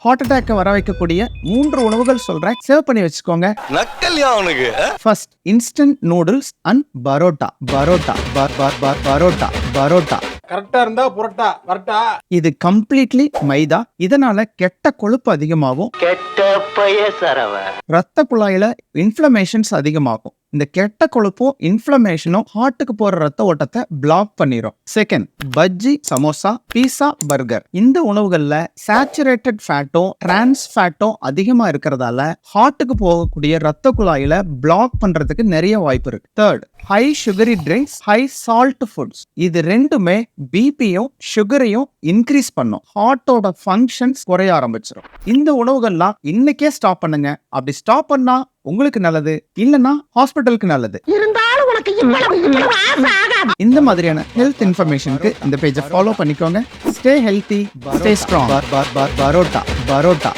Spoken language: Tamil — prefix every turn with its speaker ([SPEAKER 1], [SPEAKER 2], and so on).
[SPEAKER 1] ஹார்ட் அட்டாக் வர வைக்கக்கூடிய 3 உணவுகள் சொல்றேன், சேவ் பண்ணி வச்சுக்கோங்க.
[SPEAKER 2] நக்கல்யா அவனுக்கு.
[SPEAKER 1] First, instant noodles and parotta. Parotta
[SPEAKER 3] கரெக்டா இருந்தா புரட்டா வரட்டா.
[SPEAKER 1] இது கம்ப்ளீட்லி மைதா. இதனால கெட்ட கொழுப்பு அதிகமாகும், ரத்த குழாயில இன்ஃப்ளமேஷன்ஸ் அதிகமாகும். இந்த கெட்ட கொழுப்பும் இன்ஃப்ளமேஷனும் ஹார்ட்டுக்கு போற ரத்த ஓட்டத்தை பிளாக் பண்ணிரும். செகண்ட், பஜ்ஜி, சமோசா, பீஸா, பர்கர். இந்த உணவுகள்ல சேச்சுரேட்டட் ஃபேட்டும் டிரான்ஸ் ஃபேட்டும் அதிகமா இருக்கிறதால ஹார்ட்டுக்கு போகக்கூடிய ரத்த குழாயில பிளாக் பண்றதுக்கு நிறைய வாய்ப்பு இருக்கு. Third, high sugary drinks, high salt foods. இது ரெண்டுமே பிபியும் சுகரையும் இன்க்ரீஸ் பண்ணும், ஹார்ட்டோட ஃபங்க்ஷன்ஸ் குறைய ஆரம்பிச்சிடும். இந்த உணவுகள்லாம் இன்னைக்கே ஸ்டாப் பண்ணுங்க. அப்படி ஸ்டாப் பண்ணா உங்களுக்கு நல்லது, இல்லனா ஹாஸ்பிட்டலுக்கு நல்லது. இந்த மாதிரியான ஹெல்த் இன்ஃபர்மேஷனுக்கு இந்த பேஜை ஃபாலோ பண்ணிக்கோங்க. Stay healthy, stay strong. Parotta.